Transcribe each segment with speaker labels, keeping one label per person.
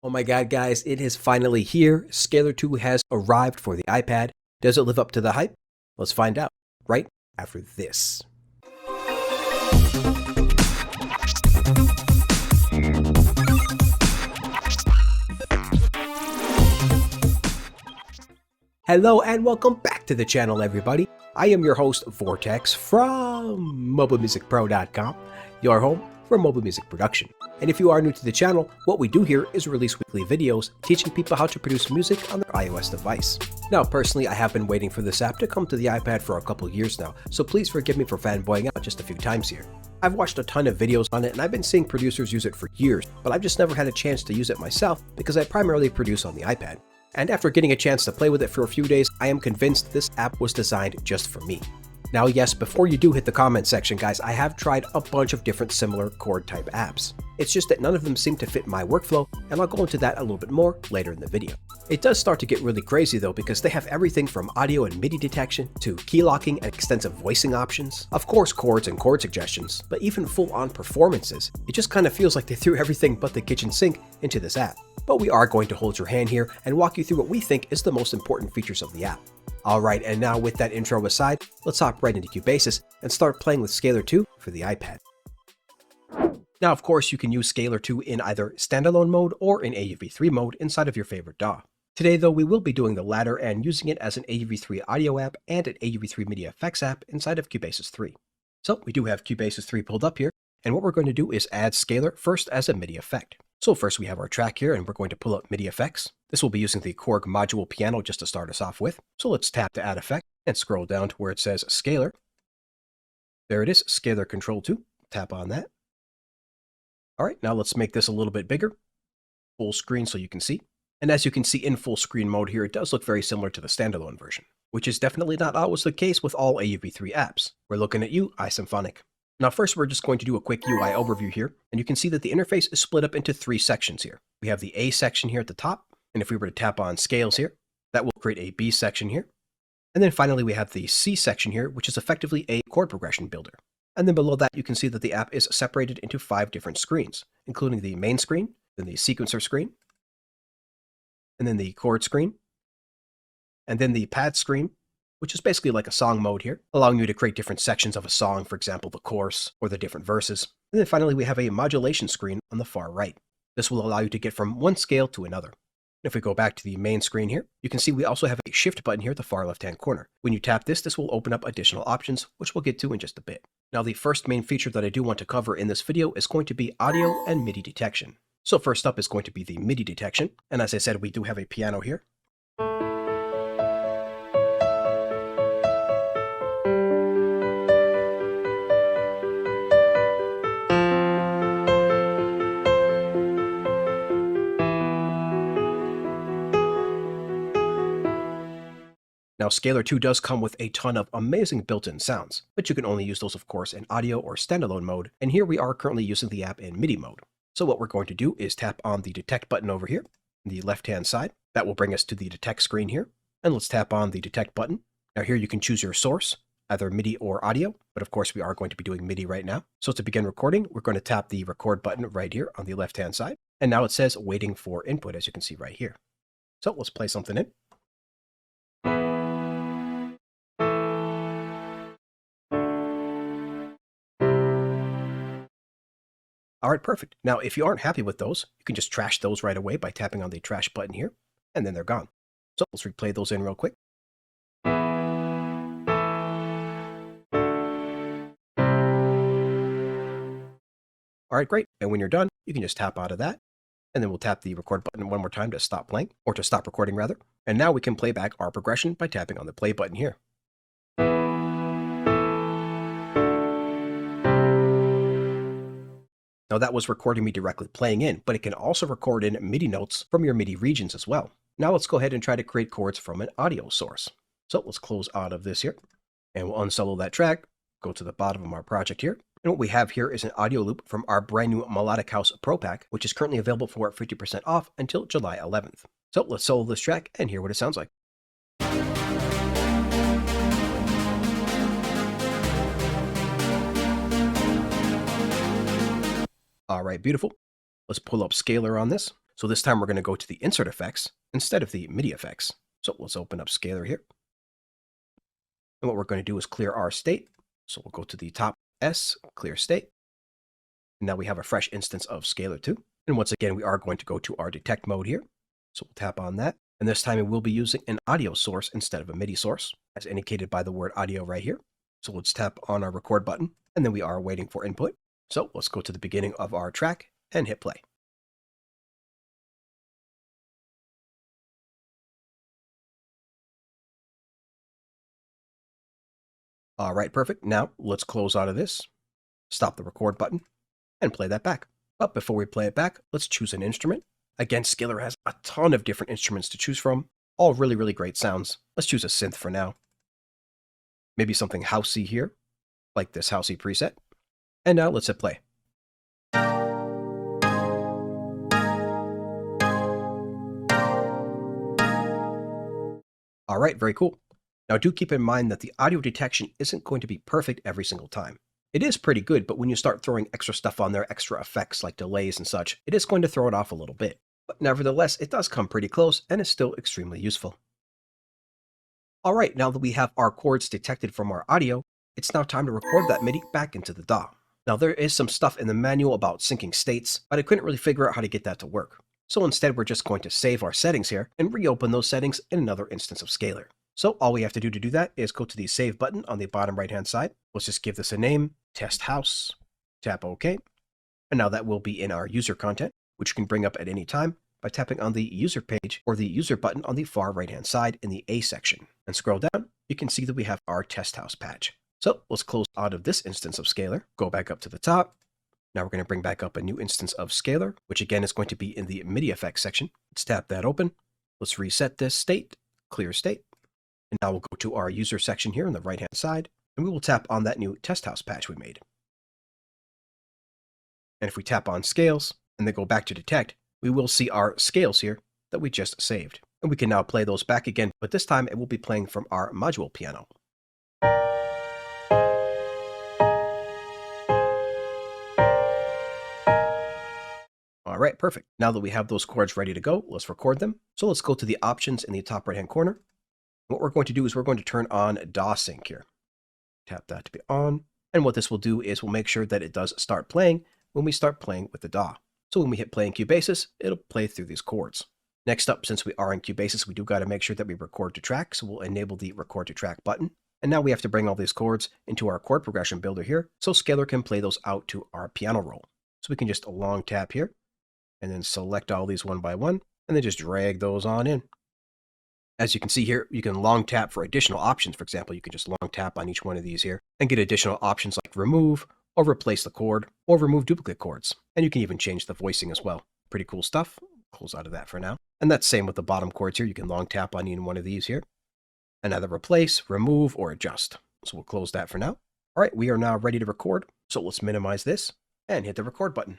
Speaker 1: Oh my god, guys, it is finally here. Scalar 2 has arrived for the iPad. Does it live up to the hype? Let's find out right after this. Hello and welcome back to the channel, everybody. I am your host, Vortex, from MobileMusicPro.com, your home for mobile music production. And if you are new to the channel, what we do here is release weekly videos teaching people how to produce music on their iOS device. Now, personally, I have been waiting for this app to come to the iPad for a couple years now, so please forgive me for fanboying out just a few times here. I've watched a ton of videos on it and I've been seeing producers use it for years, but I've just never had a chance to use it myself because I primarily produce on the iPad. And after getting a chance to play with it for a few days, I am convinced this app was designed just for me. Now yes, before you do hit the comment section, guys, I have tried a bunch of different similar chord type apps. It's just that none of them seem to fit my workflow, and I'll go into that a little bit more later in the video. It does start to get really crazy though, because they have everything from audio and MIDI detection to key locking and extensive voicing options, of course chords and chord suggestions, but even full-on performances. It just kind of feels like they threw everything but the kitchen sink into this app. But we are going to hold your hand here and walk you through what we think is the most important features of the app. Alright, and now with that intro aside, let's hop right into CUBASIS and start playing with Scalar 2 for the iPad. Now of course you can use Scalar 2 in either standalone mode or in AUV3 mode inside of your favorite DAW. Today though, we will be doing the latter and using it as an AUV3 audio app and an AUV3 MIDI effects app inside of CUBASIS 3. So we do have CUBASIS 3 pulled up here, and what we're going to do is add Scalar first as a MIDI effect. So first we have our track here and we're going to pull up MIDI effects. This will be using the Chord module piano just to start us off with. So let's tap to add effect and scroll down to where it says Scalar. There it is, Scalar Control 2. Tap on that. All right, now let's make this a little bit bigger. Full screen so you can see. And as you can see in full screen mode here, it does look very similar to the standalone version, which is definitely not always the case with all AUV3 apps. We're looking at you, iSymphonic. Now first we're just going to do a quick UI overview here, and you can see that the interface is split up into three sections here. We have the A section here at the top, and if we were to tap on scales here, that will create a B section here. And then finally we have the C section here, which is effectively a chord progression builder. And then below that you can see that the app is separated into 5 different screens, including the main screen, then the sequencer screen, and then the chord screen, and then the pad screen, which is basically like a song mode here, allowing you to create different sections of a song, for example, the chorus or the different verses. And then finally, we have a modulation screen on the far right. This will allow you to get from one scale to another. If we go back to the main screen here, you can see we also have a shift button here at the far left-hand corner. When you tap this, this will open up additional options, which we'll get to in just a bit. Now, the first main feature that I do want to cover in this video is going to be audio and MIDI detection. So first up is going to be the MIDI detection. And as I said, we do have a piano here. Now, Scalar 2 does come with a ton of amazing built-in sounds, but you can only use those, of course, in audio or standalone mode, and here we are currently using the app in MIDI mode. So what we're going to do is tap on the Detect button over here, on the left-hand side. That will bring us to the Detect screen here, and let's tap on the Detect button. Now here you can choose your source, either MIDI or audio, but of course we are going to be doing MIDI right now. So to begin recording, we're going to tap the Record button right here on the left-hand side, and now it says Waiting for Input, as you can see right here. So let's play something in. All right, perfect. Now, if you aren't happy with those, you can just trash those right away by tapping on the trash button here, and then they're gone. So let's replay those in real quick. All right, great. And when you're done, you can just tap out of that, and then we'll tap the record button one more time to stop playing, or to stop recording rather. And now we can play back our progression by tapping on the play button here. Now that was recording me directly playing in, but it can also record in MIDI notes from your MIDI regions as well. Now let's go ahead and try to create chords from an audio source. So let's close out of this here, and we'll unsolo that track, go to the bottom of our project here. And what we have here is an audio loop from our brand new Melodic House Pro Pack, which is currently available for 50% off until July 11th. So let's solo this track and hear what it sounds like. All right, beautiful. Let's pull up Scalar on this. So this time we're going to go to the insert effects instead of the MIDI effects. So let's open up Scalar here. And what we're going to do is clear our state. So we'll go to the top S, clear state. And now we have a fresh instance of Scalar 2. And once again, we are going to go to our detect mode here. So we'll tap on that. And this time we'll be using an audio source instead of a MIDI source, as indicated by the word audio right here. So let's tap on our record button, and then we are waiting for input. So let's go to the beginning of our track and hit play. All right, perfect. Now let's close out of this, stop the record button, and play that back. But before we play it back, let's choose an instrument. Again, Scalar has a ton of different instruments to choose from, all really, really great sounds. Let's choose a synth for now. Maybe something housey here, like this housey preset. And now let's hit play. All right, very cool. Now do keep in mind that the audio detection isn't going to be perfect every single time. It is pretty good, but when you start throwing extra stuff on there, extra effects like delays and such, it is going to throw it off a little bit. But nevertheless, it does come pretty close and is still extremely useful. All right, now that we have our chords detected from our audio, it's now time to record that MIDI back into the DAW. Now there is some stuff in the manual about syncing states, but I couldn't really figure out how to get that to work. So instead, we're just going to save our settings here and reopen those settings in another instance of Scalar. So all we have to do that is go to the Save button on the bottom right-hand side. Let's just give this a name, Test House, tap OK. And now that will be in our user content, which you can bring up at any time by tapping on the user page or the user button on the far right-hand side in the A section. And scroll down, you can see that we have our Test House patch. So let's close out of this instance of Scalar, go back up to the top. Now we're going to bring back up a new instance of Scalar, which again is going to be in the MIDI effects section. Let's tap that open. Let's reset this state, clear state. And now we'll go to our user section here on the right-hand side, and we will tap on that new Test House patch we made. And if we tap on Scales, and then go back to Detect, we will see our scales here that we just saved. And we can now play those back again, but this time it will be playing from our module piano. All right, perfect. Now that we have those chords ready to go, let's record them. So let's go to the options in the top right-hand corner. What we're going to do is we're going to turn on DAW sync here. Tap that to be on. And what this will do is we'll make sure that it does start playing when we start playing with the DAW. So when we hit play in CUBASIS, it'll play through these chords. Next up, since we are in CUBASIS, we do got to make sure that we record to track. So we'll enable the record to track button. And now we have to bring all these chords into our chord progression builder here, so Scalar can play those out to our piano roll. So we can just long tap here, and then select all these one by one, and then just drag those on in. As you can see here, you can long tap for additional options. For example, you can just long tap on each one of these here and get additional options like remove, or replace the chord, or remove duplicate chords. And you can even change the voicing as well. Pretty cool stuff. Close out of that for now. And that's same with the bottom chords here. You can long tap on any one of these here and either replace, remove, or adjust. So we'll close that for now. All right, we are now ready to record. So let's minimize this and hit the record button.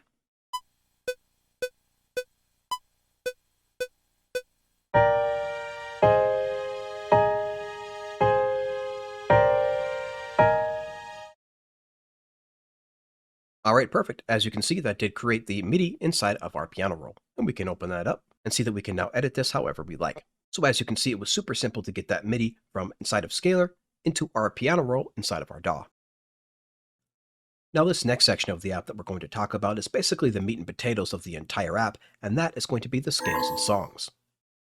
Speaker 1: All right, perfect. As you can see, that did create the MIDI inside of our piano roll. And we can open that up and see that we can now edit this however we like. So as you can see, it was super simple to get that MIDI from inside of Scalar into our piano roll inside of our DAW. Now this next section of the app that we're going to talk about is basically the meat and potatoes of the entire app, and that is going to be the scales and songs.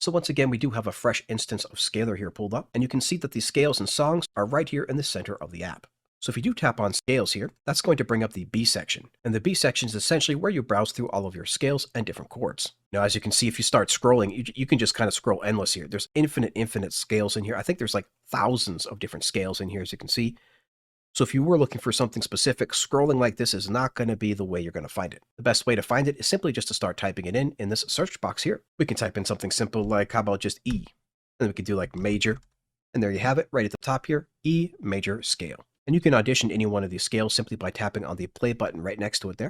Speaker 1: So once again, we do have a fresh instance of Scalar here pulled up, and you can see that the scales and songs are right here in the center of the app. So if you do tap on scales here, that's going to bring up the B section. And the B section is essentially where you browse through all of your scales and different chords. Now, as you can see, if you start scrolling, you can just kind of scroll endless here. There's infinite scales in here. I think there's like thousands of different scales in here, as you can see. So if you were looking for something specific, scrolling like this is not going to be the way you're going to find it. The best way to find it is simply just to start typing it in this search box here. We can type in something simple like, how about just E? And then we could do like major. And there you have it right at the top here, E major scale. And you can audition any one of these scales simply by tapping on the play button right next to it there.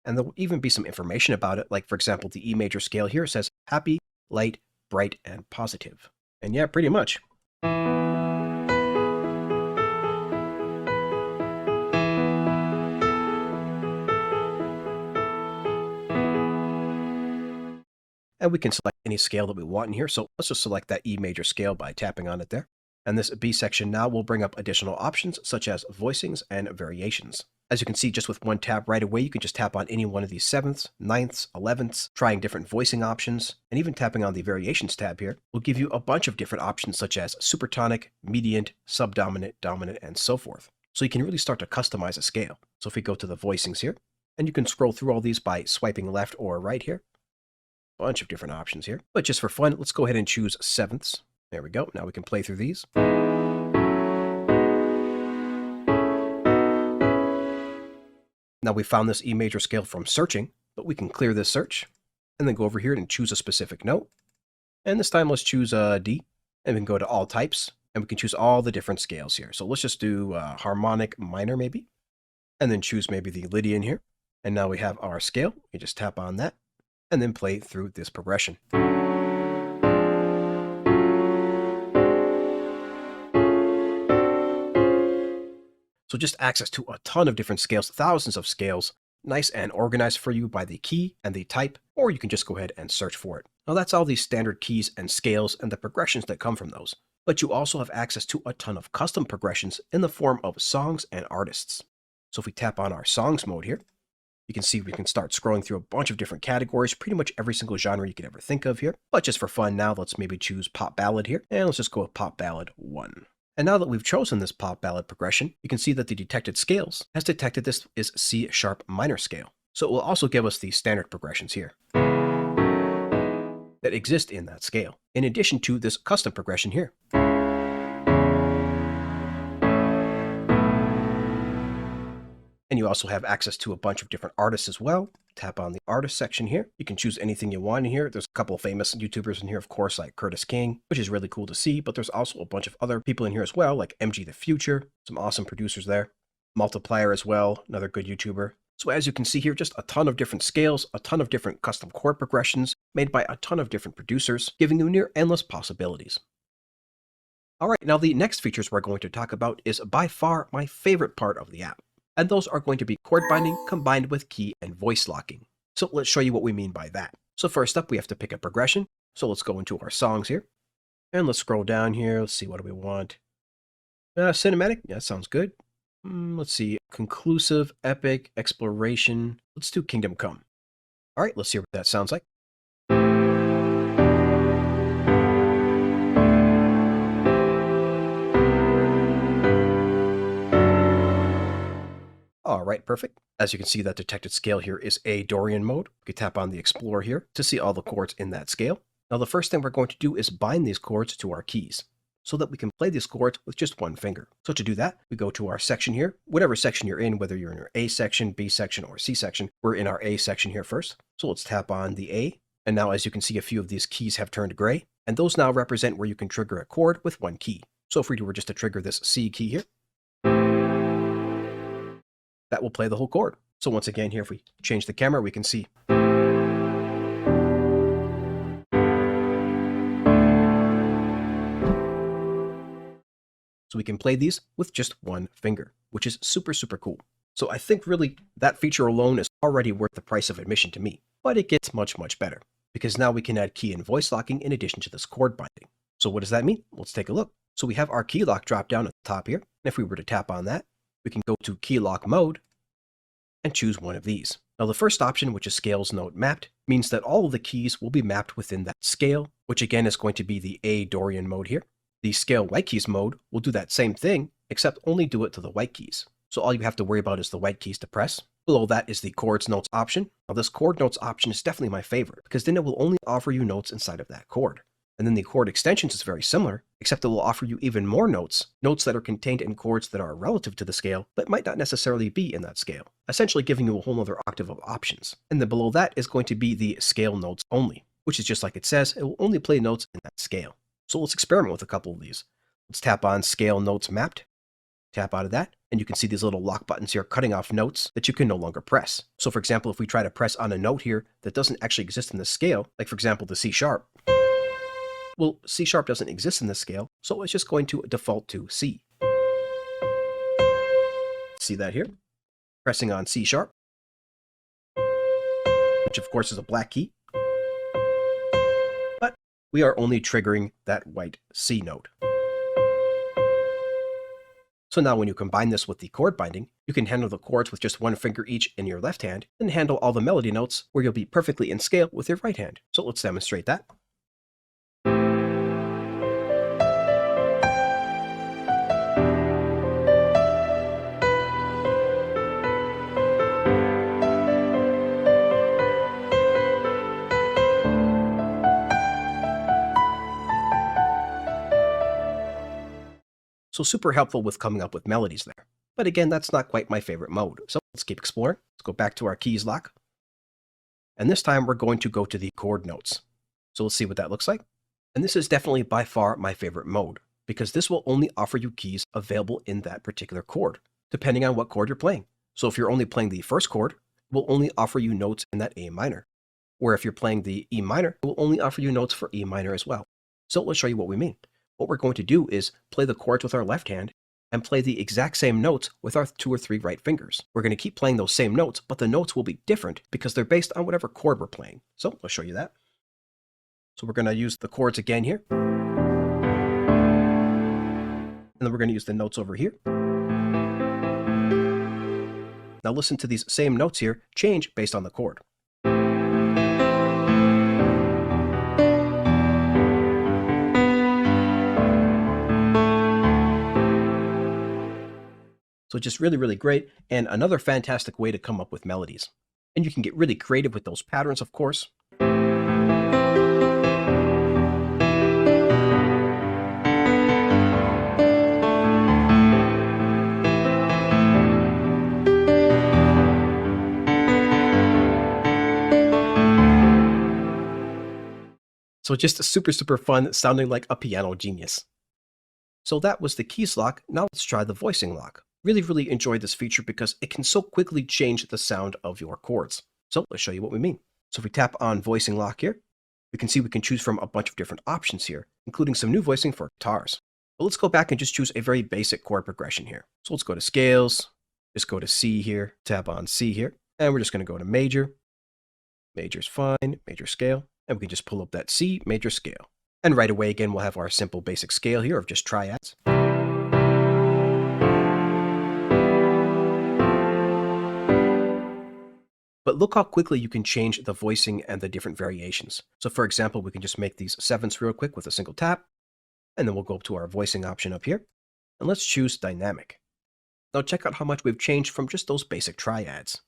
Speaker 1: And there will even be some information about it, like for example, the E major scale here says happy, light, bright, and positive. And yeah, pretty much. And we can select any scale that we want in here. So let's just select that E major scale by tapping on it there. And this B section now will bring up additional options such as voicings and variations. As you can see, just with one tap right away, you can just tap on any one of these 7ths, 9ths, 11ths, trying different voicing options, and even tapping on the variations tab here will give you a bunch of different options such as supertonic, mediant, subdominant, dominant, and so forth. So you can really start to customize a scale. So if we go to the voicings here, and you can scroll through all these by swiping left or right here. Bunch of different options here. But just for fun, let's go ahead and choose 7ths. There we go. Now we can play through these. Now we found this E major scale from searching, but we can clear this search and then go over here and choose a specific note. And this time let's choose D, and we can go to all types and we can choose all the different scales here. So let's just do harmonic minor maybe, and then choose maybe the Lydian here. And now we have our scale. You just tap on that and then play through this progression. So just access to a ton of different scales, thousands of scales, nice and organized for you by the key and the type, or you can just go ahead and search for it. Now that's all these standard keys and scales and the progressions that come from those. But you also have access to a ton of custom progressions in the form of songs and artists. So if we tap on our songs mode here, you can see we can start scrolling through a bunch of different categories, pretty much every single genre you could ever think of here. But just for fun now, let's maybe choose pop ballad here, and let's just go with pop ballad 1. And now that we've chosen this pop ballad progression, you can see that the detected scales has detected this is C sharp minor scale. So it will also give us the standard progressions here that exist in that scale, in addition to this custom progression here. And you also have access to a bunch of different artists as well. Tap on the artist section here. You can choose anything you want in here. There's a couple of famous YouTubers in here, of course, like Curtis King, which is really cool to see, but there's also a bunch of other people in here as well, like MG the Future, some awesome producers there. Multiplier as well, another good YouTuber. So as you can see here, just a ton of different scales, a ton of different custom chord progressions made by a ton of different producers, giving you near endless possibilities. All right, now the next features we're going to talk about is by far my favorite part of the app. And those are going to be chord binding combined with key and voice locking. So let's show you what we mean by that. So first up, we have to pick a progression. So let's go into our songs here. And let's scroll down here. Let's see, what do we want? Cinematic, yeah, sounds good. Let's see, conclusive, epic, exploration. Let's do Kingdom Come. All right, let's hear what that sounds like. All right, perfect. As you can see, that detected scale here is A Dorian mode. You can tap on the Explorer here to see all the chords in that scale. Now, the first thing we're going to do is bind these chords to our keys so that we can play these chords with just one finger. So to do that, we go to our section here, whatever section you're in, whether you're in your A section, B section, or C section. We're in our A section here first. So let's tap on the A. And now, as you can see, a few of these keys have turned gray, and those now represent where you can trigger a chord with one key. So if we were just to trigger this C key here, that will play the whole chord. So once again here, if we change the camera, we can see. So we can play these with just one finger, which is super, super cool. So I think really that feature alone is already worth the price of admission to me, but it gets much, much better because now we can add key and voice locking in addition to this chord binding. So what does that mean? Let's take a look. So we have our key lock drop down at the top here. And if we were to tap on that, we can go to key lock mode and choose one of these. Now the first option, which is scales note mapped, means that all of the keys will be mapped within that scale, which again is going to be the A Dorian mode here. The scale white keys mode will do that same thing, except only do it to the white keys. So all you have to worry about is the white keys to press. Below that is the chords notes option. Now this chord notes option is definitely my favorite because then it will only offer you notes inside of that chord. And then the chord extensions is very similar, except it will offer you even more notes that are contained in chords that are relative to the scale, but might not necessarily be in that scale, essentially giving you a whole other octave of options. And then below that is going to be the scale notes only, which is just like it says, it will only play notes in that scale. So let's experiment with a couple of these. Let's tap on scale notes mapped, tap out of that, and you can see these little lock buttons here cutting off notes that you can no longer press. So for example, if we try to press on a note here that doesn't actually exist in the scale, like for example, the C sharp, well, C sharp doesn't exist in this scale, so it's just going to default to C. See that here? Pressing on C sharp, which of course is a black key. we are only triggering that white C note. So now when you combine this with the chord binding, you can handle the chords with just one finger each in your left hand, and handle all the melody notes where you'll be perfectly in scale with your right hand. So let's demonstrate that. So super helpful with coming up with melodies there. But again, that's not quite my favorite mode. So let's keep exploring. Let's go back to our keys lock. And this time we're going to go to the chord notes. So let's see what that looks like. And this is definitely by far my favorite mode, because this will only offer you keys available in that particular chord, depending on what chord you're playing. So if you're only playing the first chord, it will only offer you notes in that A minor. Or if you're playing the E minor, it will only offer you notes for E minor as well. So let's show you what we mean. What we're going to do is play the chords with our left hand and play the exact same notes with our 2 or 3 right fingers. We're going to keep playing those same notes, but the notes will be different because they're based on whatever chord we're playing. So I'll show you that. So we're going to use the chords again here. And then we're going to use the notes over here. Now listen to these same notes here change based on the chord. So just really, really great, and another fantastic way to come up with melodies. And you can get really creative with those patterns, of course. So just super, super fun, sounding like a piano genius. So that was the keys lock. Now let's try the voicing lock. Really, really enjoyed this feature because it can so quickly change the sound of your chords. So let's show you what we mean. So if we tap on voicing lock here, we can see we can choose from a bunch of different options here, including some new voicing for guitars. But let's go back and just choose a very basic chord progression here. So let's go to scales, just go to C here, tap on C here, and we're just going to go to major. Major's fine, major scale, and we can just pull up that C major scale. And right away again, we'll have our simple basic scale here of just triads. But look how quickly you can change the voicing and the different variations. So for example, we can just make these sevenths real quick with a single tap, and then we'll go up to our voicing option up here, and let's choose dynamic. Now check out how much we've changed from just those basic triads.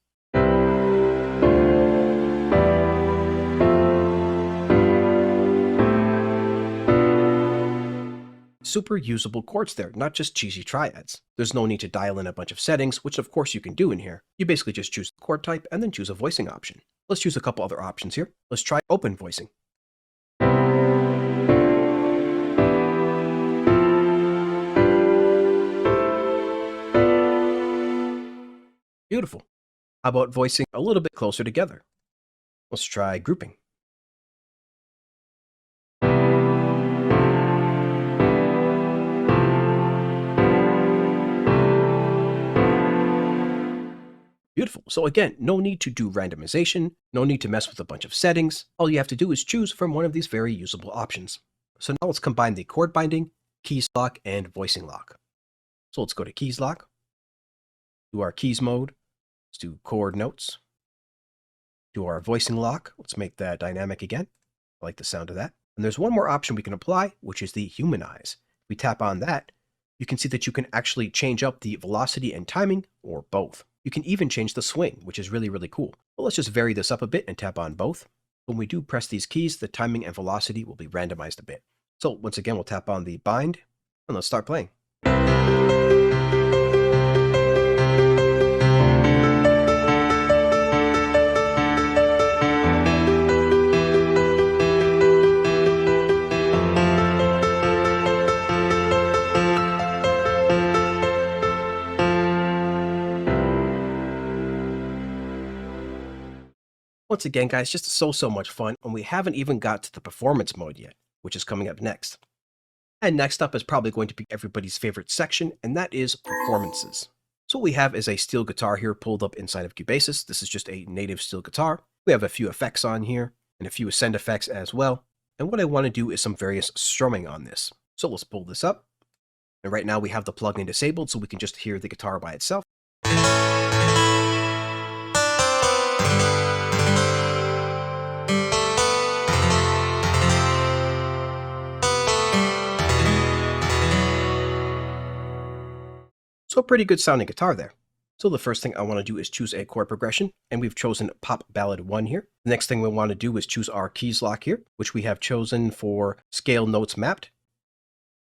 Speaker 1: Super usable chords there, not just cheesy triads. There's no need to dial in a bunch of settings, which of course you can do in here. You basically just choose the chord type and then choose a voicing option. Let's choose a couple other options here. Let's try open voicing. Beautiful. How about voicing a little bit closer together? Let's try grouping. Beautiful. So again, no need to do randomization, no need to mess with a bunch of settings. All you have to do is choose from one of these very usable options. So now let's combine the chord binding, keys lock, and voicing lock. So let's go to keys lock, do our keys mode, let's do chord notes, do our voicing lock. Let's make that dynamic again. I like the sound of that. And there's one more option we can apply, which is the humanize. If we tap on that, you can see that you can actually change up the velocity and timing, or both. You can even change the swing, which is really, really cool. But let's just vary this up a bit and tap on both. When we do press these keys, the timing and velocity will be randomized a bit. So once again, we'll tap on the bind, and let's start playing. Once again, guys, just so much fun, and we haven't even got to the performance mode yet, which is coming up next. And next up is probably going to be everybody's favorite section, and that is performances. So what we have is a steel guitar here pulled up inside of CUBASIS. This is just a native steel guitar. We have a few effects on here, and a few send effects as well. And what I want to do is some various strumming on this. So let's pull this up. And right now we have the plugin disabled, so we can just hear the guitar by itself. So a pretty good sounding guitar there. So the first thing I want to do is choose a chord progression, and we've chosen Pop Ballad 1 here. The next thing we want to do is choose our keys lock here, which we have chosen for Scale Notes Mapped.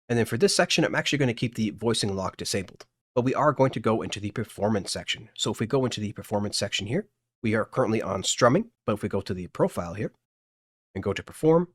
Speaker 1: And then for this section, I'm actually going to keep the voicing lock disabled. But we are going to go into the performance section. So if we go into the performance section here, we are currently on strumming, but if we go to the profile here and go to perform,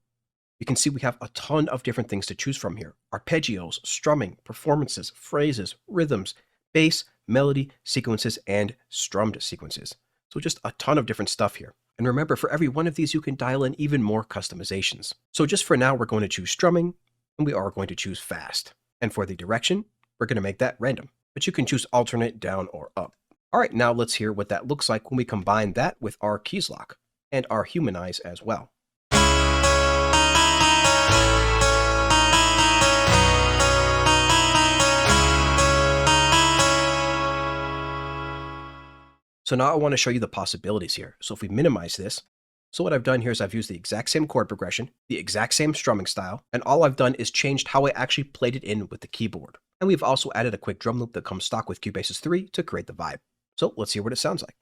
Speaker 1: you can see we have a ton of different things to choose from here. Arpeggios, strumming, performances, phrases, rhythms, bass, melody, sequences, and strummed sequences. So just a ton of different stuff here. And remember, for every one of these, you can dial in even more customizations. So just for now, we're going to choose strumming, and we are going to choose fast. And for the direction, we're going to make that random, but you can choose alternate, down, or up. All right, now let's hear what that looks like when we combine that with our keys lock and our humanize as well. So now I want to show you the possibilities here. So if we minimize this, so what I've done here is I've used the exact same chord progression, the exact same strumming style, and all I've done is changed how I actually played it in with the keyboard. And we've also added a quick drum loop that comes stock with CUBASIS 3 to create the vibe. So let's hear what it sounds like.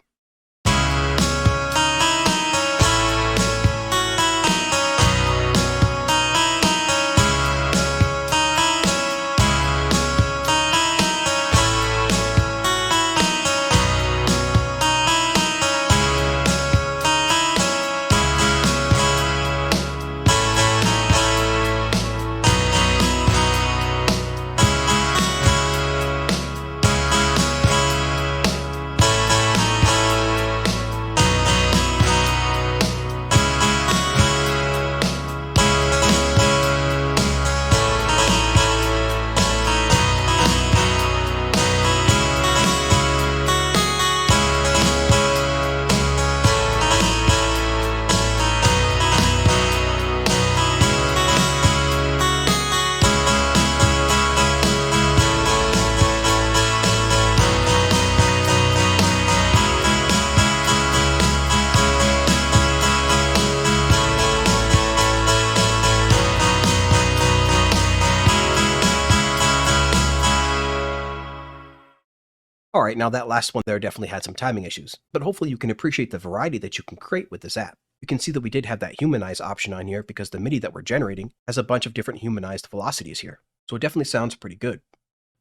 Speaker 1: All right, now that last one there definitely had some timing issues, but hopefully you can appreciate the variety that you can create with this app. You can see that we did have that humanize option on here because the MIDI that we're generating has a bunch of different humanized velocities here. So it definitely sounds pretty good.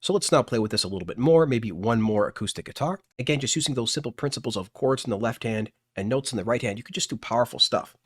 Speaker 1: So let's now play with this a little bit more, maybe one more acoustic guitar. Again, just using those simple principles of chords in the left hand and notes in the right hand, you could just do powerful stuff.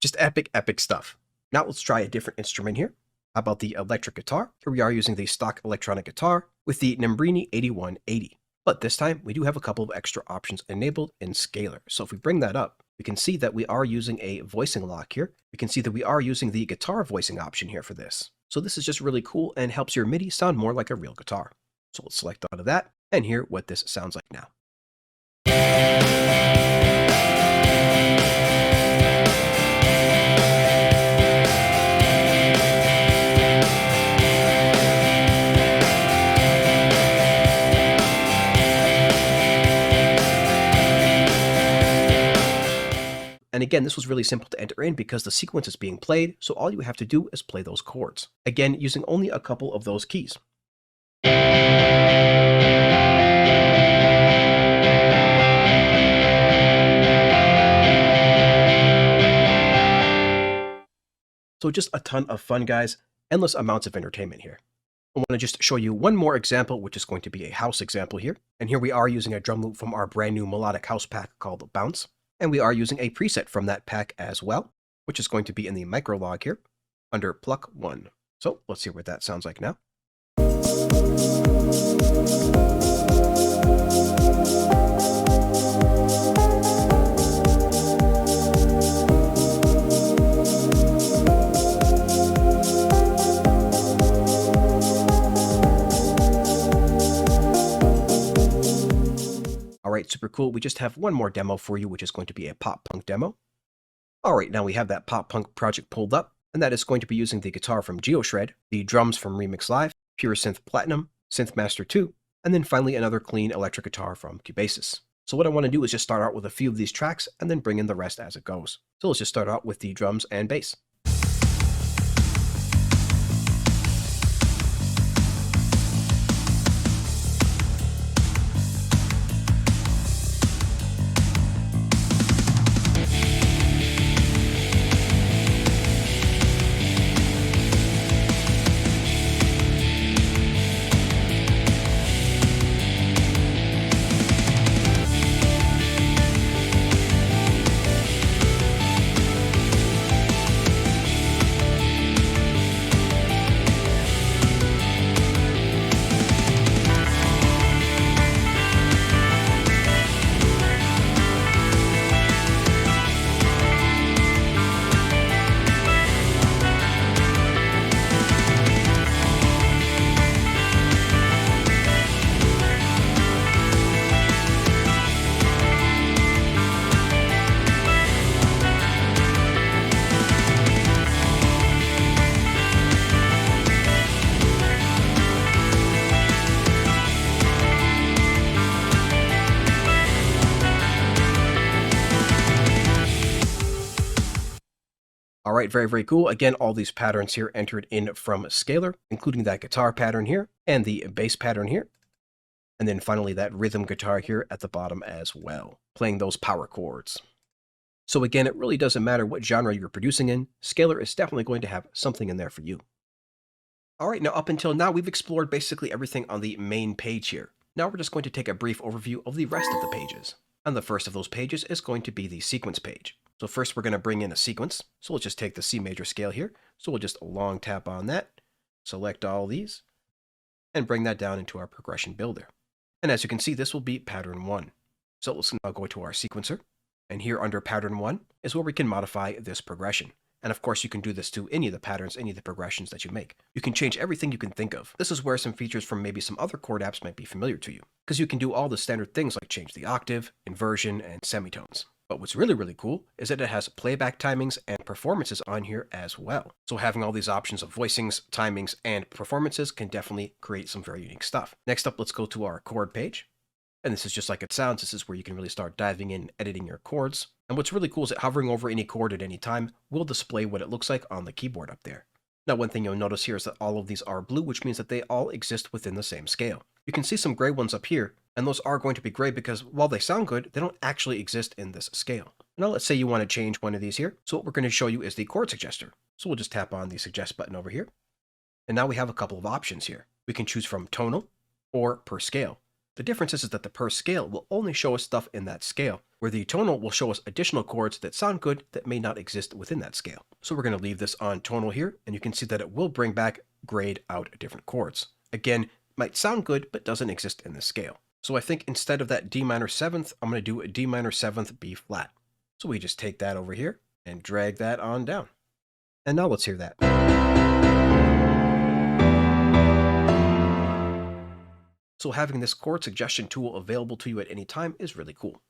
Speaker 1: Just epic, epic stuff. Now let's try a different instrument here. How about the electric guitar? Here we are using the stock electronic guitar with the Nembrini 8180. But this time we do have a couple of extra options enabled in Scalar. So if we bring that up, we can see that we are using a voicing lock here. We can see that we are using the guitar voicing option here for this. So this is just really cool and helps your MIDI sound more like a real guitar. So let's select out of that and hear what this sounds like now. And again, this was really simple to enter in because the sequence is being played, so all you have to do is play those chords. Again, using only a couple of those keys. So just a ton of fun, guys. Endless amounts of entertainment here. I want to just show you one more example, which is going to be a house example here. And here we are using a drum loop from our brand new melodic house pack called Bounce. And we are using a preset from that pack as well, which is going to be in the micro log here under Pluck 1. So let's hear what that sounds like now. Alright, super cool. We just have one more demo for you, which is going to be a pop punk demo. Alright, now we have that pop punk project pulled up, and that is going to be using the guitar from GeoShred, the drums from Remix Live, Pure Synth Platinum, Synth Master 2, and then finally another clean electric guitar from CUBASIS. So what I want to do is just start out with a few of these tracks and then bring in the rest as it goes. So let's just start out with the drums and bass. Alright, very, very cool. Again, all these patterns here entered in from Scalar, including that guitar pattern here, and the bass pattern here. And then finally that rhythm guitar here at the bottom as well, playing those power chords. So again, it really doesn't matter what genre you're producing in, Scalar is definitely going to have something in there for you. Alright, now up until now, we've explored basically everything on the main page here. Now we're just going to take a brief overview of the rest of the pages. And the first of those pages is going to be the sequence page. So first we're going to bring in a sequence. So we'll just take the C major scale here. So we'll just long tap on that, select all these, and bring that down into our progression builder. And as you can see, this will be pattern 1. So let's now go to our sequencer. And here under pattern 1 is where we can modify this progression. And of course, you can do this to any of the patterns, any of the progressions that you make. You can change everything you can think of. This is where some features from maybe some other chord apps might be familiar to you, because you can do all the standard things like change the octave, inversion, and semitones. But what's really, really cool is that it has playback timings and performances on here as well. So having all these options of voicings, timings, and performances can definitely create some very unique stuff. Next up, let's go to our chord page. And this is just like it sounds. This is where you can really start diving in and editing your chords. And what's really cool is that hovering over any chord at any time will display what it looks like on the keyboard up there. Now, one thing you'll notice here is that all of these are blue, which means that they all exist within the same scale. You can see some gray ones up here, and those are going to be gray because while they sound good, they don't actually exist in this scale. Now, let's say you want to change one of these here. So what we're going to show you is the chord suggester. So we'll just tap on the suggest button over here. And now we have a couple of options here. We can choose from tonal or per scale. The difference is that the per scale will only show us stuff in that scale, where the tonal will show us additional chords that sound good that may not exist within that scale. So we're going to leave this on tonal here, and you can see that it will bring back grayed out different chords. Again, might sound good, but doesn't exist in this scale. So I think instead of that D minor 7th, I'm going to do a D minor 7th B flat. So we just take that over here and drag that on down. And now let's hear that. So having this chord suggestion tool available to you at any time is really cool.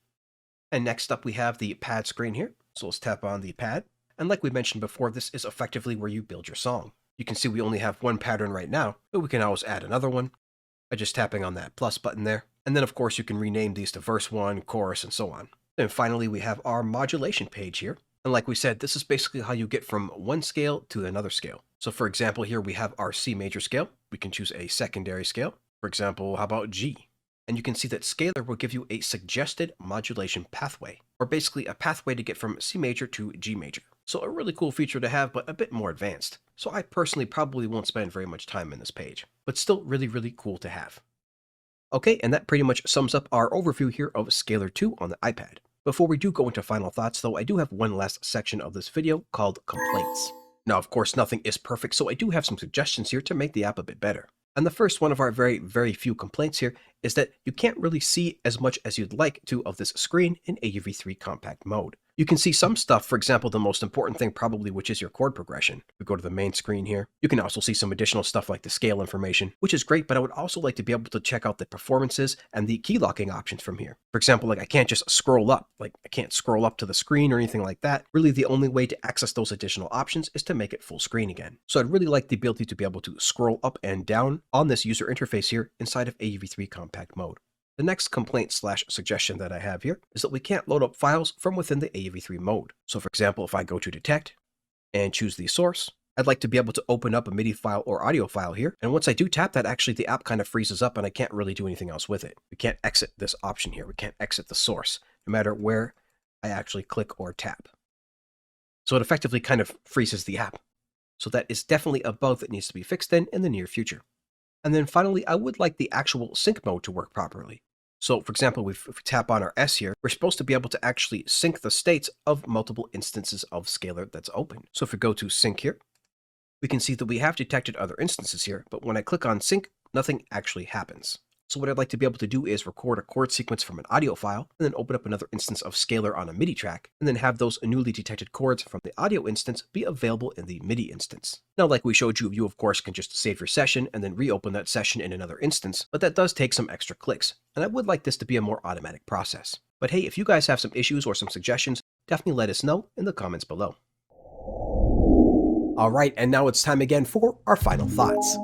Speaker 1: And next up we have the pad screen here. So let's tap on the pad. And like we mentioned before, this is effectively where you build your song. You can see we only have one pattern right now, but we can always add another one by just tapping on that plus button there. And then of course you can rename these to verse 1, chorus, and so on. And finally we have our modulation page here. And like we said, this is basically how you get from one scale to another scale. So for example, here we have our C major scale. We can choose a secondary scale. For example, how about G? And you can see that Scalar will give you a suggested modulation pathway, or basically a pathway to get from C major to G major. So a really cool feature to have, but a bit more advanced. So I personally probably won't spend very much time in this page, but still really, really cool to have. Okay, and that pretty much sums up our overview here of Scalar 2 on the iPad. Before we do go into final thoughts though, I do have one last section of this video called complaints. Now of course nothing is perfect, so I do have some suggestions here to make the app a bit better. And the first one of our very, very few complaints here is that you can't really see as much as you'd like to of this screen in AUV3 compact mode. You can see some stuff, for example, the most important thing probably, which is your chord progression. We go to the main screen here. You can also see some additional stuff like the scale information, which is great, but I would also like to be able to check out the performances and the key locking options from here. For example, like I can't just scroll up, like I can't scroll up to the screen or anything like that. Really, the only way to access those additional options is to make it full screen again. So I'd really like the ability to be able to scroll up and down on this user interface here inside of AUV3 compact mode. The next complaint/suggestion that I have here is that we can't load up files from within the AUV3 mode. So for example, if I go to Detect and choose the source, I'd like to be able to open up a MIDI file or audio file here. And once I do tap that, actually the app kind of freezes up and I can't really do anything else with it. We can't exit this option here. We can't exit the source, no matter where I actually click or tap. So it effectively kind of freezes the app. So that is definitely a bug that needs to be fixed in the near future. And then finally, I would like the actual sync mode to work properly. So for example, if we tap on our S here, we're supposed to be able to actually sync the states of multiple instances of Scalar that's open. So if we go to sync here, we can see that we have detected other instances here, but when I click on sync, nothing actually happens. So what I'd like to be able to do is record a chord sequence from an audio file, and then open up another instance of Scalar on a MIDI track, and then have those newly detected chords from the audio instance be available in the MIDI instance. Now, like we showed you, you of course can just save your session and then reopen that session in another instance, but that does take some extra clicks, and I would like this to be a more automatic process. But hey, if you guys have some issues or some suggestions, definitely let us know in the comments below. Alright, and now it's time again for our final thoughts.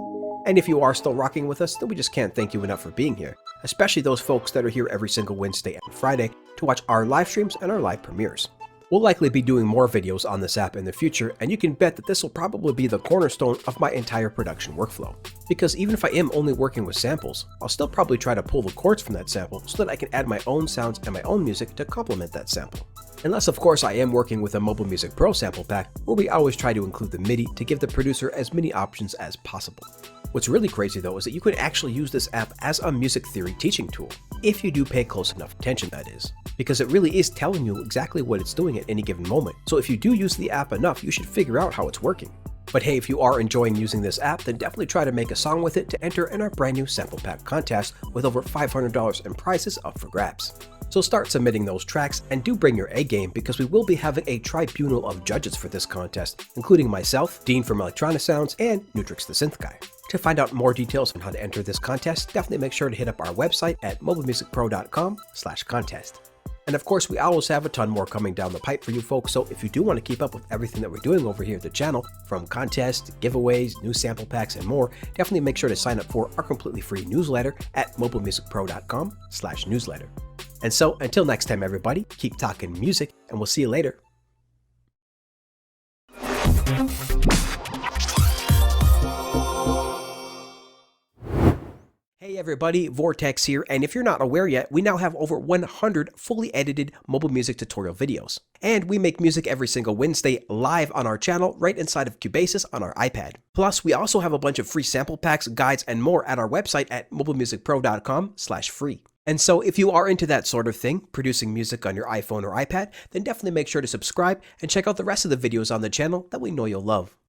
Speaker 1: And if you are still rocking with us, then we just can't thank you enough for being here, especially those folks that are here every single Wednesday and Friday to watch our live streams and our live premieres. We'll likely be doing more videos on this app in the future, and you can bet that this will probably be the cornerstone of my entire production workflow. Because even if I am only working with samples, I'll still probably try to pull the chords from that sample so that I can add my own sounds and my own music to complement that sample. Unless of course I am working with a MobileMusicPro sample pack, where we always try to include the MIDI to give the producer as many options as possible. What's really crazy though is that you can actually use this app as a music theory teaching tool, if you do pay close enough attention, that is, because it really is telling you exactly what it's doing at any given moment. So if you do use the app enough, you should figure out how it's working. But hey, if you are enjoying using this app, then definitely try to make a song with it to enter in our brand new sample pack contest with over $500 in prizes up for grabs. So start submitting those tracks and do bring your A game, because we will be having a tribunal of judges for this contest, including myself, Dean from Electronic Sounds, and Nutrix the Synth Guy. To find out more details on how to enter this contest, definitely make sure to hit up our website at MobileMusicPro.com/contest. And of course, we always have a ton more coming down the pipe for you folks, so if you do want to keep up with everything that we're doing over here at the channel, from contests, giveaways, new sample packs, and more, definitely make sure to sign up for our completely free newsletter at MobileMusicPro.com/newsletter. And so, until next time everybody, keep talking music, and we'll see you later. Hey everybody, Vortex here, and if you're not aware yet, we now have over 100 fully edited mobile music tutorial videos. And we make music every single Wednesday live on our channel right inside of CUBASIS on our iPad. Plus, we also have a bunch of free sample packs, guides, and more at our website at MobileMusicPro.com/free. And so if you are into that sort of thing, producing music on your iPhone or iPad, then definitely make sure to subscribe and check out the rest of the videos on the channel that we know you'll love.